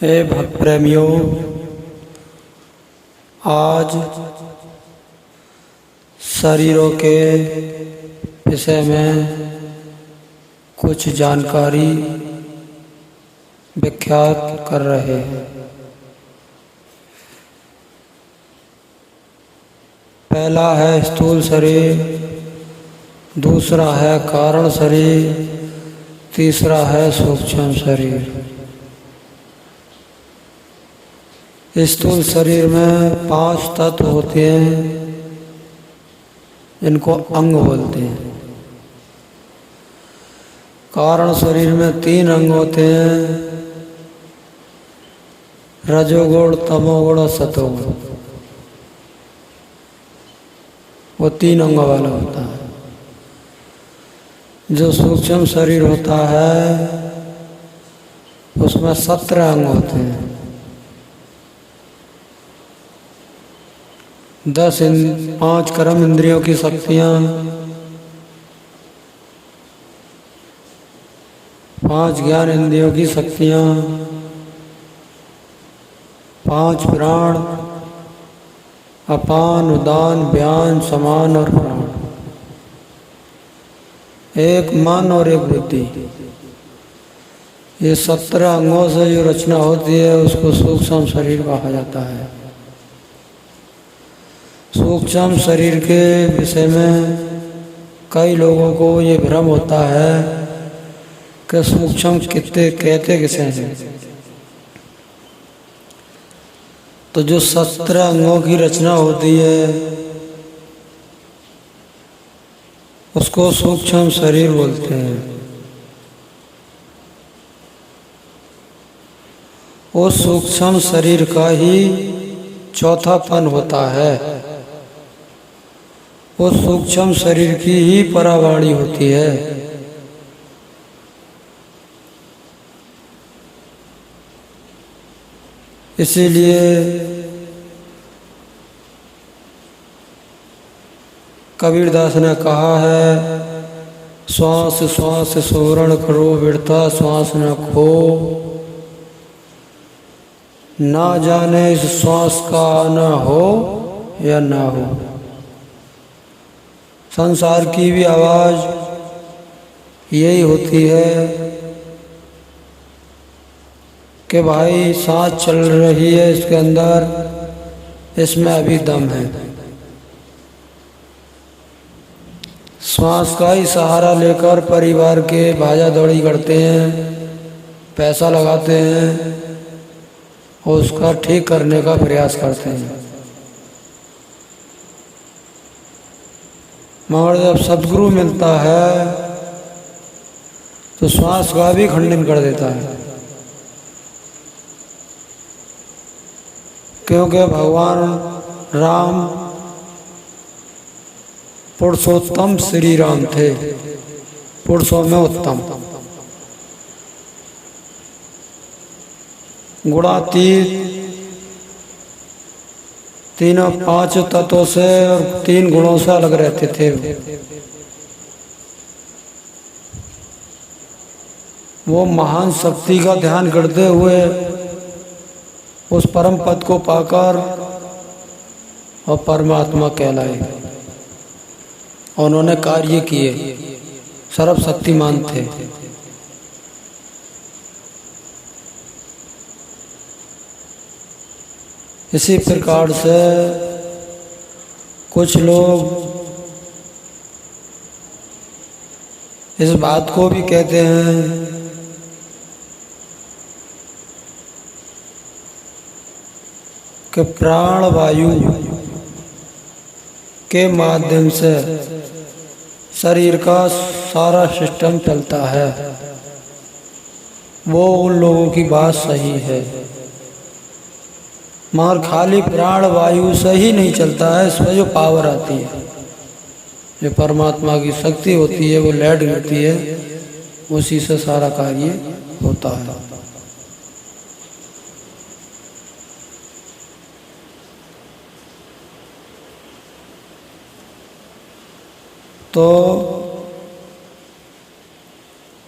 हे भक्त प्रेमियों, आज शरीरों के विषय में कुछ जानकारी व्याख्यात कर रहे हैं। पहला है स्थूल शरीर, दूसरा है कारण शरीर, तीसरा है सूक्ष्म शरीर। स्थूल शरीर में 5 तत्व होते हैं, इनको अंग बोलते हैं। कारण शरीर में 3 अंग होते हैं, रजोगुण, तमोगुण और सतोगुण। वो 3 अंगों वाला होता है। जो सूक्ष्म शरीर होता है उसमें 17 अंग होते हैं। 5 कर्म इंद्रियों की शक्तियाँ, 5 ज्ञान इंद्रियों की शक्तियाँ, 5 प्राण, अपान, उदान, व्यान, समान और प्राण, 1 मन और 1 बुद्धि। ये 17 अंगों से जो रचना होती है उसको सूक्ष्म शरीर कहा जाता है। सूक्ष्म शरीर के विषय में कई लोगों को ये भ्रम होता है कि सूक्ष्म कितने कहते किसे हैं। तो जो 17 अंगों की रचना होती है उसको सूक्ष्म शरीर बोलते हैं। उस सूक्ष्म शरीर का ही चौथापन होता है। उस सूक्ष्म शरीर की ही परावाणी होती है। इसीलिए कबीरदास ने कहा है, श्वास श्वास सोरण करो विरता श्वास न खो, ना जाने इस श्वास का आना हो या ना हो। संसार की भी आवाज़ यही होती है कि भाई सांस चल रही है इसके अंदर, इसमें अभी दम है। श्वास का ही सहारा लेकर परिवार के भाजा दौड़ी करते हैं, पैसा लगाते हैं और उसका ठीक करने का प्रयास करते हैं। मगर जब सद्गुरु मिलता है तो श्वास का भी खंडन कर देता है। क्योंकि भगवान राम पुरुषोत्तम श्री राम थे, पुरुषों में उत्तम, गुणातीत, 5 तत्वों से और 3 गुणों से अलग रहते थे। वो महान शक्ति का ध्यान करते हुए उस परम पद को पाकर और परमात्मा कहलाए। उन्होंने कार्य किए, सर्वशक्तिमान थे। इसी प्रकार से कुछ लोग इस बात को भी कहते हैं कि प्राण वायु के माध्यम से शरीर का सारा सिस्टम चलता है। वो उन लोगों की बात सही है, मगर खाली प्राण वायु से ही नहीं चलता है। इसमें जो पावर आती है, जो परमात्मा की शक्ति होती है, वो लैट गिरती है, उसी से सारा कार्य होता है। तो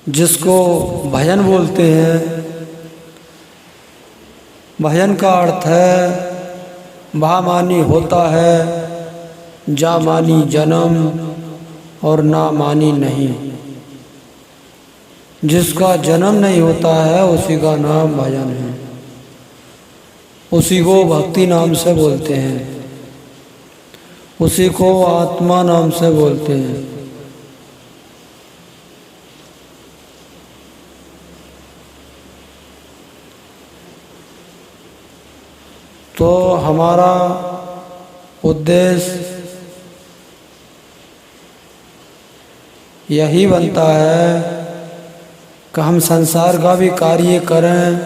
जिसको भजन बोलते हैं भजन का अर्थ है भा मानी होता है, जा मानी जन्म और ना मानी नहीं। जिसका जन्म नहीं होता है उसी का नाम भजन है, उसी को भक्ति नाम से बोलते हैं, उसी को आत्मा नाम से बोलते हैं। तो हमारा उद्देश्य यही बनता है कि हम संसार का भी कार्य करें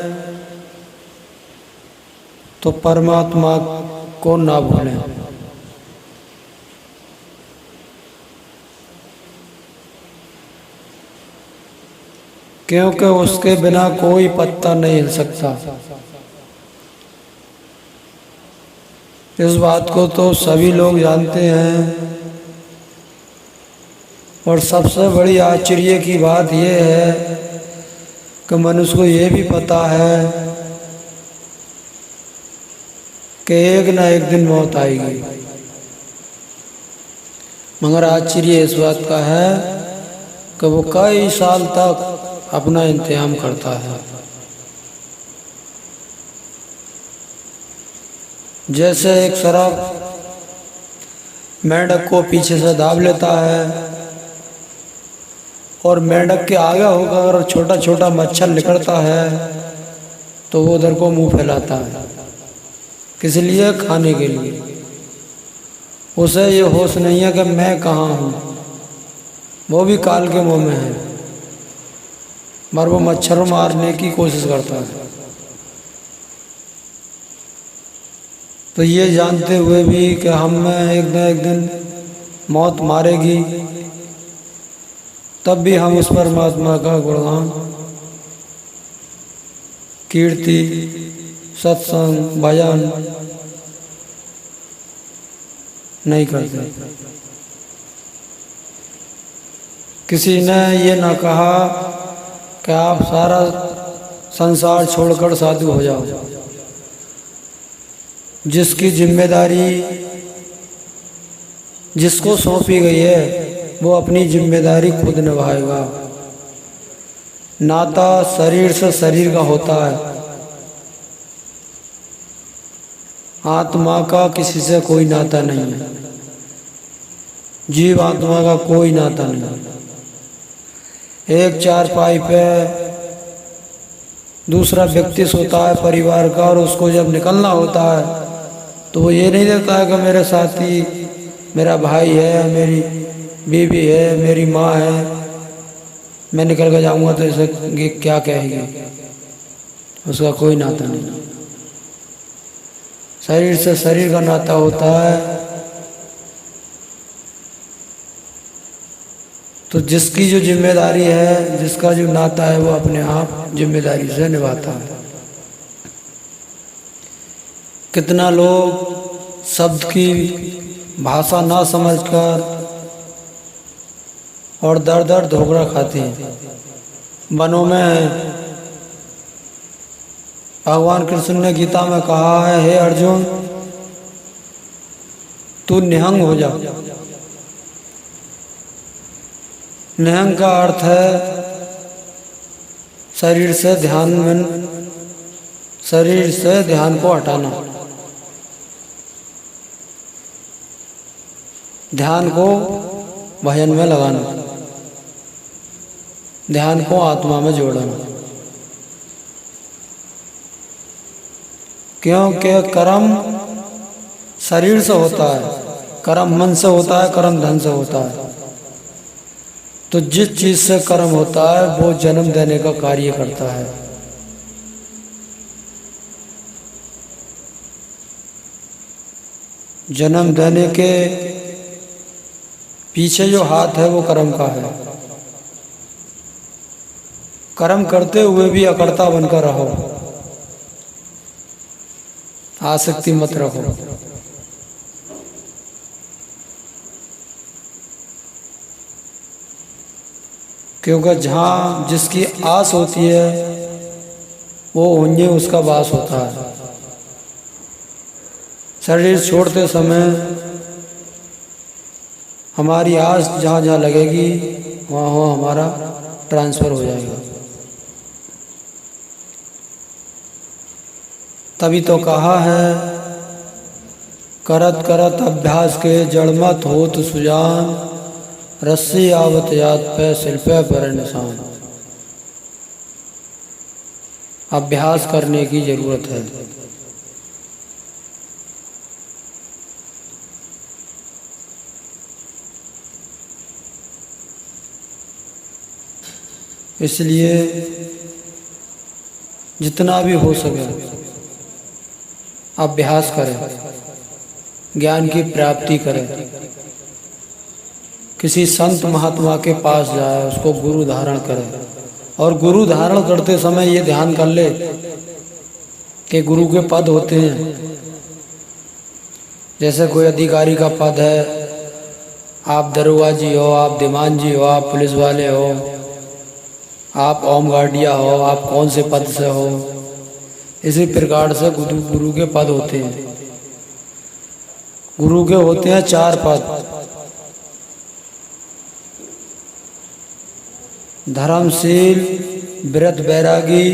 तो परमात्मा को ना भूलें। क्योंकि उसके बिना कोई पत्ता नहीं हिल सकता। इस बात को तो सभी लोग जानते हैं। और सबसे बड़ी आश्चर्य की बात यह है कि मनुष्य को ये भी पता है कि एक ना एक दिन मौत आएगी, मगर आश्चर्य इस बात का है कि वो कई साल तक अपना इंतजाम करता है। जैसे एक सर्प मेंढक को पीछे से दाब लेता है और मेंढक के आगे होकर छोटा छोटा मच्छर निकलता है तो वो उधर को मुंह फैलाता है, किस लिए? खाने के लिए। उसे ये होश नहीं है कि मैं कहाँ हूँ, वो भी काल के मुंह में है, मगर वो मच्छर मारने की कोशिश करता है। तो ये जानते हुए भी कि हमें एक न एक दिन मौत मारेगी, तब भी हम उस परमात्मा का गुणगान, कीर्ति, सत्संग, भजन नहीं करते। किसी ने ये ना कहा कि आप सारा संसार छोड़कर साधु हो जाओ। जिसकी जिम्मेदारी जिसको सौंपी गई है वो अपनी जिम्मेदारी खुद निभाएगा। नाता शरीर से शरीर का होता है, आत्मा का किसी से कोई नाता नहीं है, जीव आत्मा का कोई नाता नहीं। एक चारपाई पे दूसरा व्यक्ति सोता है परिवार का, और उसको जब निकलना होता है तो वो ये नहीं देखता है कि मेरे साथी मेरा भाई है, मेरी बीवी है, मेरी माँ है, मैं निकल कर जाऊंगा तो इसे क्या कहेगी। उसका कोई नाता नहीं। शरीर से शरीर का नाता होता है। तो जिसकी जो जिम्मेदारी है, जिसका जो नाता है, वो अपने आप जिम्मेदारी से निभाता है। कितना लोग शब्द की भाषा ना समझकर और दर दर धोखा खाते हैं। वनों में भगवान कृष्ण ने गीता में कहा है, हे अर्जुन तू निहंग हो जा। निहंग का अर्थ है शरीर से ध्यान को हटाना, ध्यान को भजन में लगाना, ध्यान को आत्मा में जोड़ना। क्योंकि कर्म शरीर से होता है, कर्म मन से होता है, कर्म धन से होता है। तो जिस चीज से कर्म होता है वो जन्म देने का कार्य करता है। जन्म देने के पीछे जो हाथ है वो कर्म का है। कर्म करते हुए भी अकर्ता बनकर रहो, आसक्ति मत रखो। क्योंकि जहाँ जिसकी आस होती है वो उन्हें उसका वास होता है। शरीर छोड़ते समय हमारी आस जहाँ जहाँ लगेगी वहाँ वहाँ हमारा ट्रांसफ़र हो जाएगा। तभी तो कहा है, करत करत अभ्यास के जड़मत होत सुजान, रस्सी आवत याद पे शिल्पे पर निशान। अभ्यास करने की जरूरत है। इसलिए जितना भी हो सके अभ्यास करें, ज्ञान की प्राप्ति करें। किसी संत महात्मा के पास जाए, उसको गुरु धारण करें, और गुरु धारण करते समय ये ध्यान कर ले कि गुरु के पद होते हैं। जैसे कोई अधिकारी का पद है, आप दरोगा जी हो, आप दीवान जी हो, आप पुलिस वाले हो, आप होमगार्डिया हो, आप कौन से पद से हो। इसी प्रकार से गुरु के पद होते हैं। गुरु के होते हैं 4 पद, धर्मशील, व्रत बैरागी,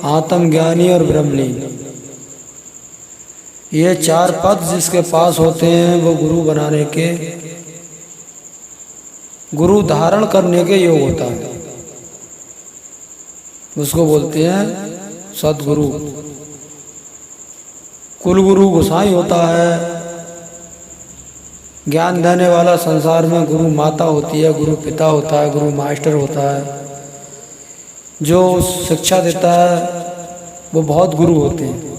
आत्मज्ञानी और ब्रह्मलीन। ये 4 पद जिसके पास होते हैं वो गुरु बनाने के, गुरु धारण करने के योग होता है। उसको बोलते हैं सदगुरु। कुलगुरु गोसाई होता है। ज्ञान देने वाला संसार में गुरु माता होती है, गुरु पिता होता है, गुरु मास्टर होता है। जो शिक्षा देता है वो बहुत गुरु होते हैं।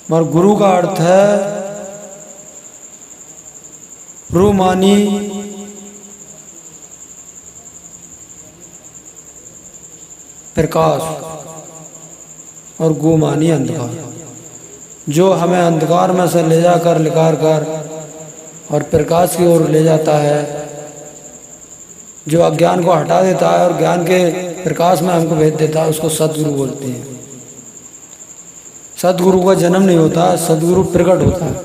मगर गुरु का अर्थ है रू मानी प्रकाश और गो मानी अंधकार, जो हमें अंधकार में से ले जाकर निकाल कर और प्रकाश की ओर ले जाता है, जो अज्ञान को हटा देता है और ज्ञान के प्रकाश में हमको भेज देता है, उसको सदगुरु बोलते हैं। सदगुरु का जन्म नहीं होता, सदगुरु प्रकट होता है।